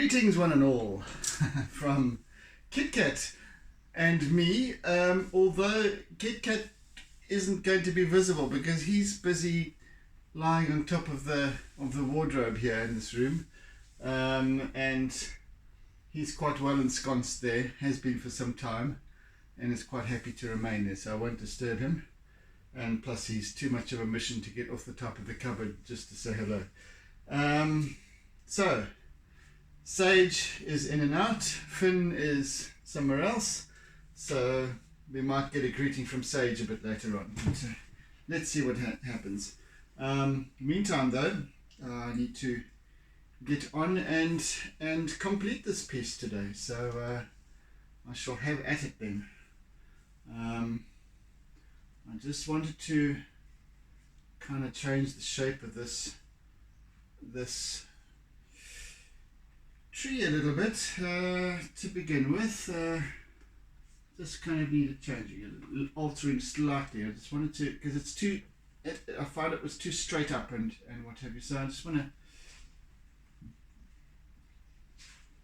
Greetings one and all from KitKat and me, although KitKat isn't going to be visible because he's busy lying on top of the wardrobe here in this room, and he's quite well ensconced there, has been for some time, and is quite happy to remain there, so I won't disturb him. And plus he's too much of a mission to get off the top of the cupboard just to say hello. So Sage is in and out, Finn is somewhere else, so we might get a greeting from Sage a bit later on. But, let's see what happens. Meantime though, I need to get on and complete this piece today, so I shall have at it then. I just wanted to kind of change the shape of this tree a little bit to begin with. Just kind of needed changing it, altering slightly. I just wanted to, because it's too, I found it was too straight up and what have you, so I just want to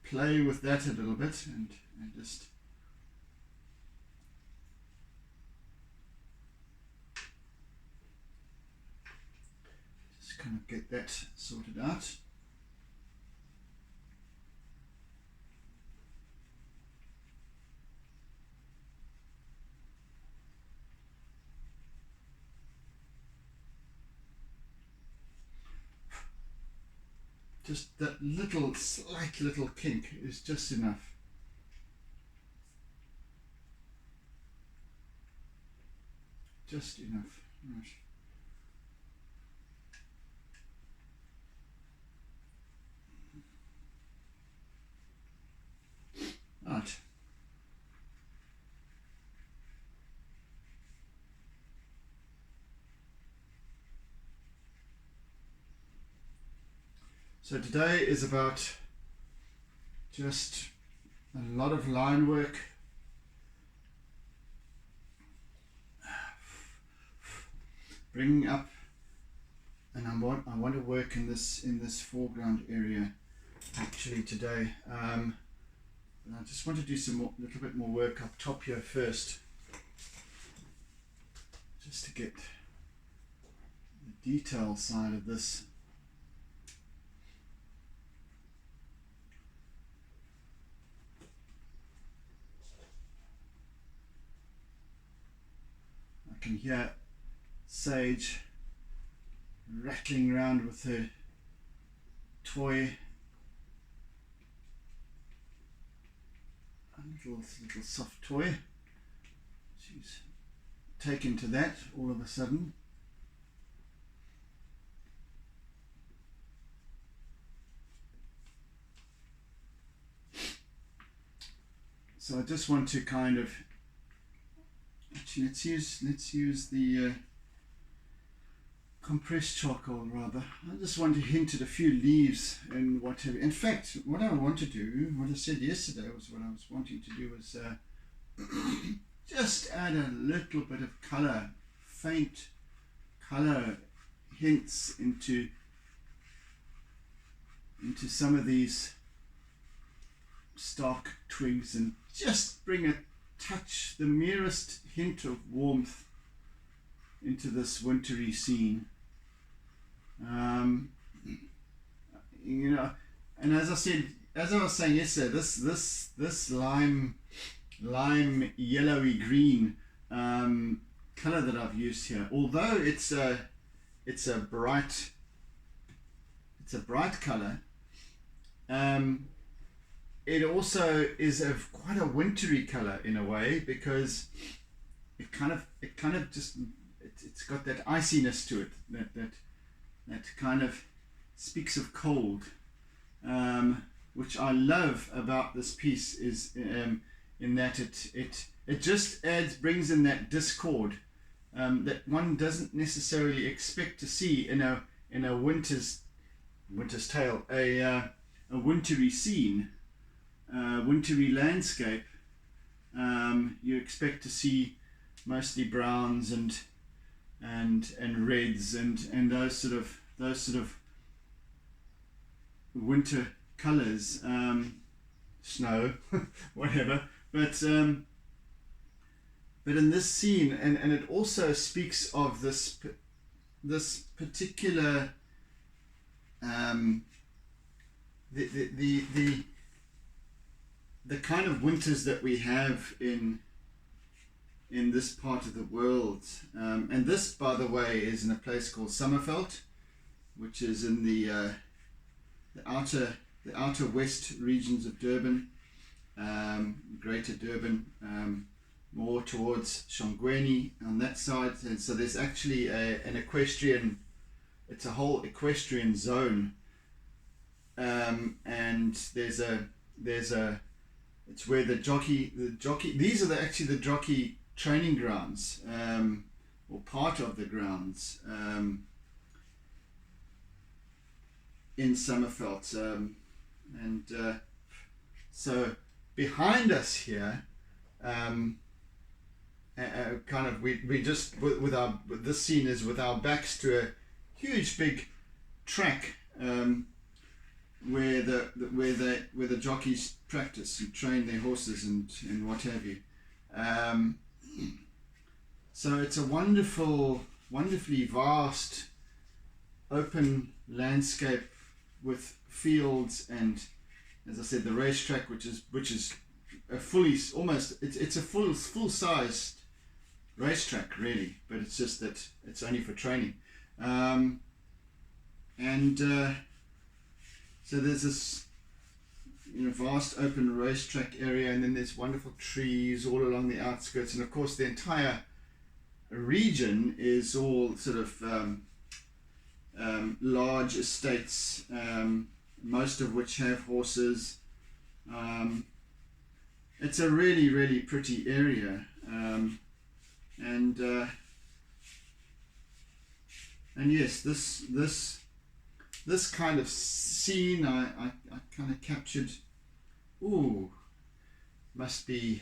play with that a little bit and just kind of get that sorted out. Just that slight little kink is just enough. Just enough. Right. Right. So today is about just a lot of line work, bringing up, and I want to work in this foreground area actually today. I just want to do a little bit more work up top here first, just to get the detail side of this. I can hear Sage rattling around with her toy. Little soft toy. She's taken to that all of a sudden. So I just want to kind of actually let's use the compressed charcoal rather. I just want to hint at a few leaves and whatever. In fact, what I want to do, what I said yesterday was what I was wanting to do was just add a little bit of colour, faint colour hints into some of these stark twigs, and just bring a touch, the merest hint of warmth into this wintry scene. You know, and as I was saying yesterday, this lime yellowy-green color that I've used here, although it's a bright color, it also is quite a wintry color in a way, because it kind of just it's got that iciness to it that kind of speaks of cold, which I love about this piece, is in that it just brings in that discord that one doesn't necessarily expect to see in a winter's tale, a wintry scene, wintry landscape. You expect to see mostly browns and reds and those sort of winter colors, snow, whatever. But in this scene, and it also speaks of this particular the kind of winters that we have in this part of the world. And this, by the way, is in a place called Summerfeld, which is in the outer west regions of Durban, Greater Durban, more towards Shongweni on that side. And so there's actually an equestrian, it's a whole equestrian zone, and there's a it's where the jockey these are actually the jockey training grounds, or part of the grounds, in Summerfeld, and so behind us here, kind of we just with this scene is with our backs to a huge big track, where the jockeys practice and train their horses and what have you. So it's a wonderfully vast open landscape with fields, and as I said, the racetrack, which is a fully it's a full sized racetrack really, but it's just that it's only for training, so there's this vast open racetrack area, and then there's wonderful trees all along the outskirts, and of course the entire region is all sort of large estates, most of which have horses. It's a really pretty area, and yes, this kind of scene I kind of captured. Ooh, must be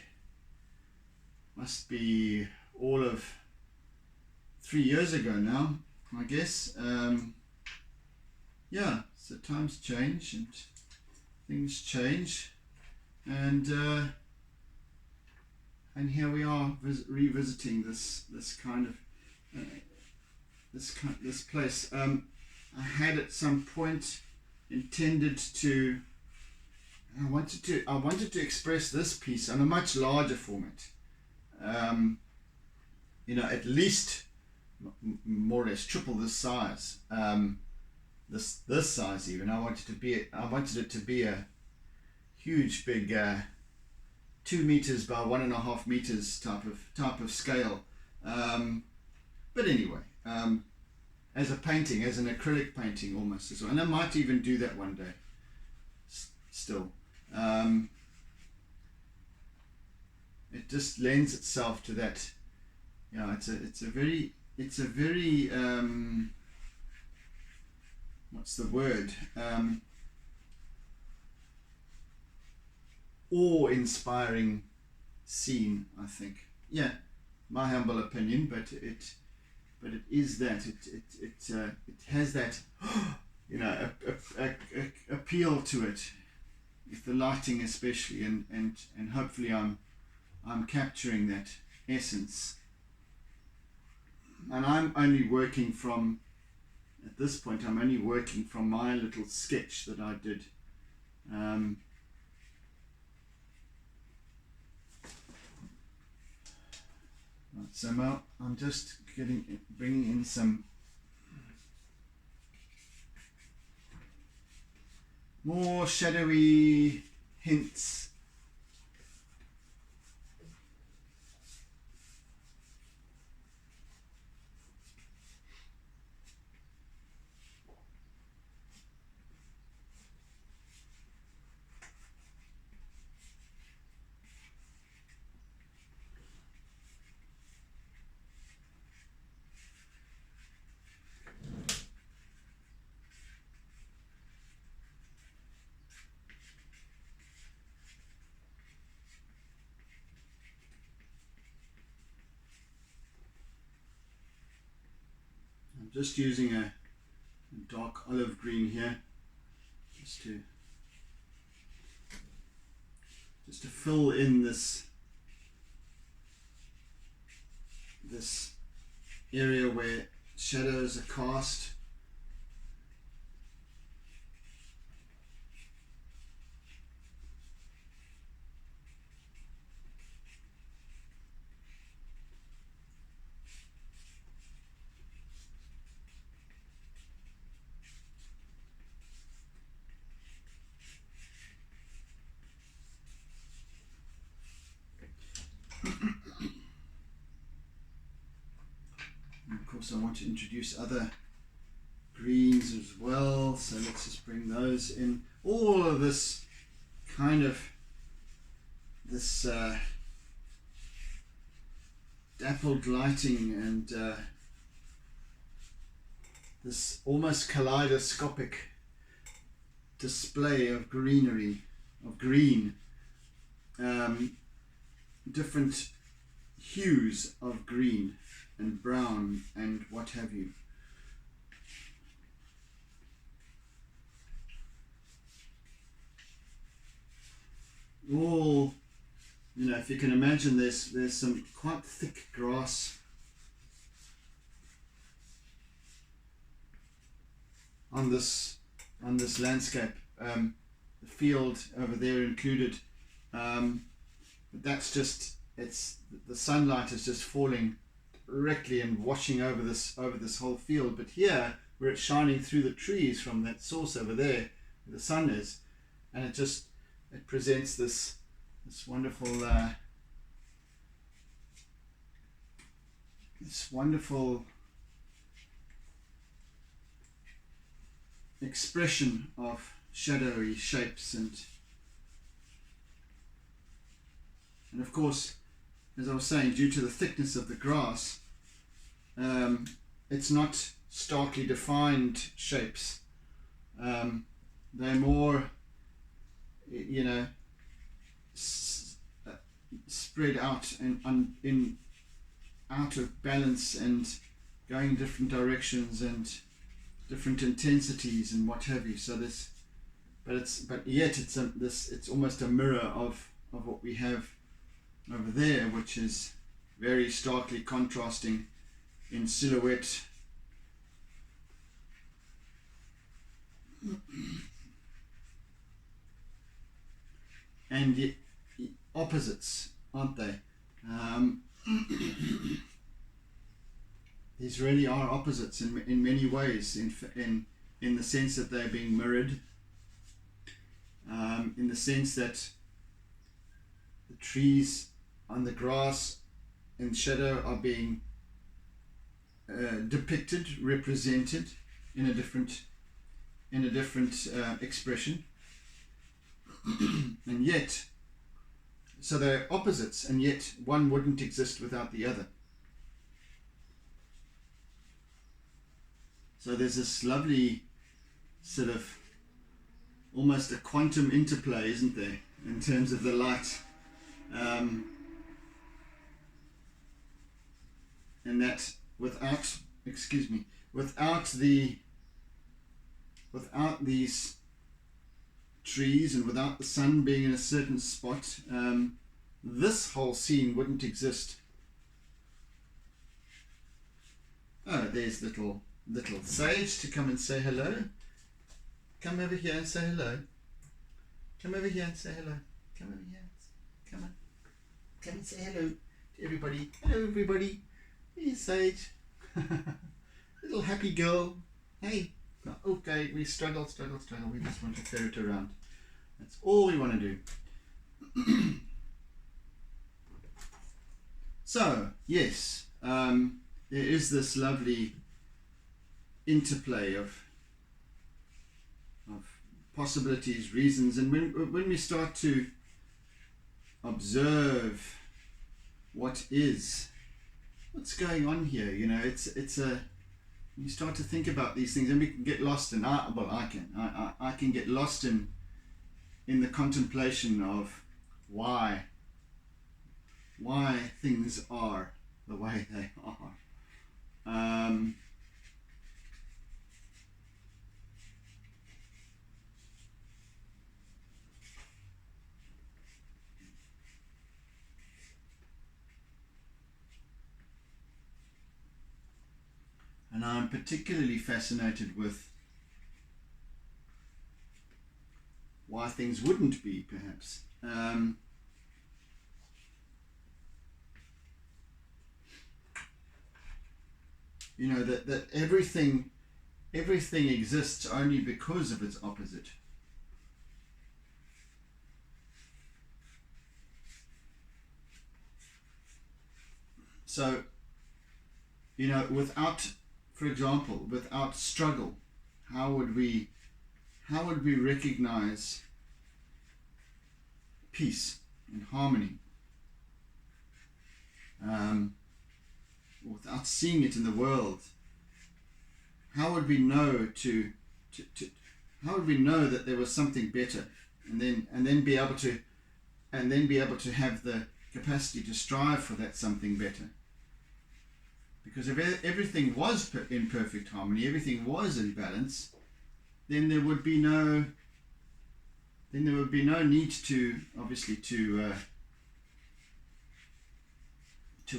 all of 3 years ago now, I guess. Yeah, so times change and things change, and here we are revisiting this kind of this place. I had at some point intended to. I wanted to express this piece on a much larger format. At least more or less triple this size. This size even. I wanted it to be a huge, big 2 meters by 1.5 meters type of scale. But anyway, as a painting, as an acrylic painting almost as well. And I might even do that one day. Still, it just lends itself to that. It's a very what's the word? Awe-inspiring scene, I think. Yeah, my humble opinion, but it is that it has that appeal to it, with the lighting especially, and hopefully I'm capturing that essence. And I'm only working from, at this point, I'm only working from my little sketch that I did. Right, so now I'm just bringing in some more shadowy hints. Just using a dark olive green here, just to just to fill in this area where shadows are cast. And of course I want to introduce other greens as well, so let's just bring those in. All of this kind of dappled lighting and this almost kaleidoscopic display of greenery, of green, different hues of green and brown and what have you. All, you know, if you can imagine, there's some quite thick grass on this landscape. The field over there included, but that's just, it's the sunlight is just falling directly and washing over this whole field. But here, where it's shining through the trees from that source over there where the sun is, and it presents this wonderful expression of shadowy shapes, and of course, as I was saying, due to the thickness of the grass, it's not starkly defined shapes. They're more, you know, spread out and in out of balance and going different directions and different intensities and what have you. So this, but yet it's almost a mirror of what we have over there, which is very starkly contrasting in silhouette. And yet opposites, aren't they? These really are opposites in many ways, in the sense that they're being mirrored, in the sense that the trees on the grass in shadow are being depicted, represented in a different expression. And yet, so they're opposites, and yet one wouldn't exist without the other. So there's this lovely sort of almost a quantum interplay, isn't there, in terms of the light, and that without these trees and without the sun being in a certain spot, this whole scene wouldn't exist. Oh, there's little Sage to come and say hello. Come over here and say hello. Come over here and say hello. Come over here. Come on. Come and say hello to everybody. Hello, everybody. Here's Sage. Little happy girl. Hey. Okay, we struggle. We just want to ferret around. That's all we want to do. So, yes, there is this lovely interplay of possibilities, reasons, and when we start to observe what's going on here, you know, you start to think about these things, and we can get lost in. I can get lost in the contemplation of why things are the way they are. I'm particularly fascinated with why things wouldn't be, perhaps. You know, that everything exists only because of its opposite. So, you know, for example, without struggle, how would we recognize peace and harmony? Without seeing it in the world, how would we know how would we know that there was something better, and then be able to have the capacity to strive for that something better? Because if everything was in perfect harmony, everything was in balance, then there would be no need to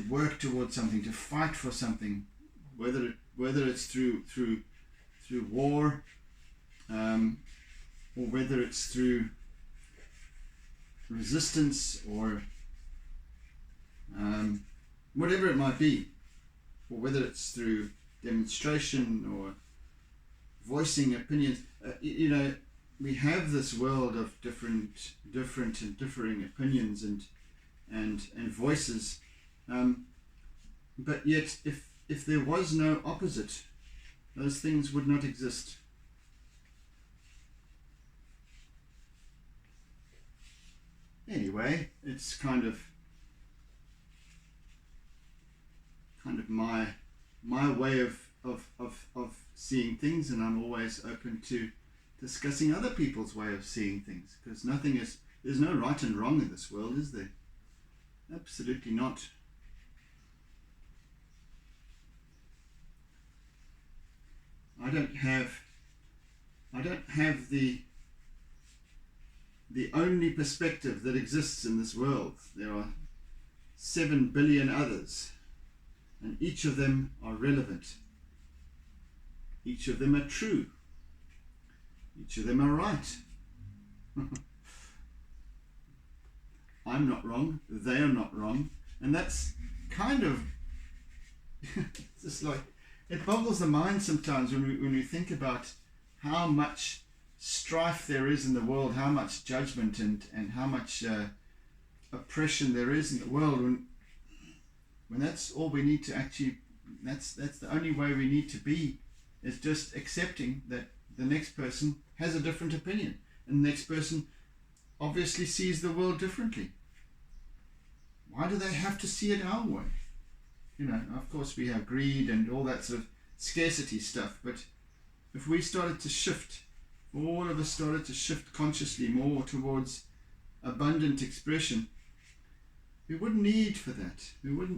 work towards something, to fight for something, whether it's through war, or whether it's through resistance, or whatever it might be, or whether it's through demonstration or voicing opinions. You know, we have this world of different and differing opinions and voices, but yet if there was no opposite, those things would not exist. Anyway, it's kind of my way of seeing things, and I'm always open to discussing other people's way of seeing things, because there's no right and wrong in this world, is there? Absolutely not. I don't have the only perspective that exists in this world. There are 7 billion others, and each of them are relevant. Each of them are true. Each of them are right. I'm not wrong, they are not wrong. And that's kind of just like, it boggles the mind sometimes when we think about how much strife there is in the world, how much judgment and how much oppression there is in the world, when that's all we need to actually, that's the only way we need to be, is just accepting that the next person has a different opinion, and the next person obviously sees the world differently. Why do they have to see it our way? You know, of course we have greed and all that sort of scarcity stuff, but if we started to shift, all of us started to shift consciously more towards abundant expression, we wouldn't need for that. We wouldn't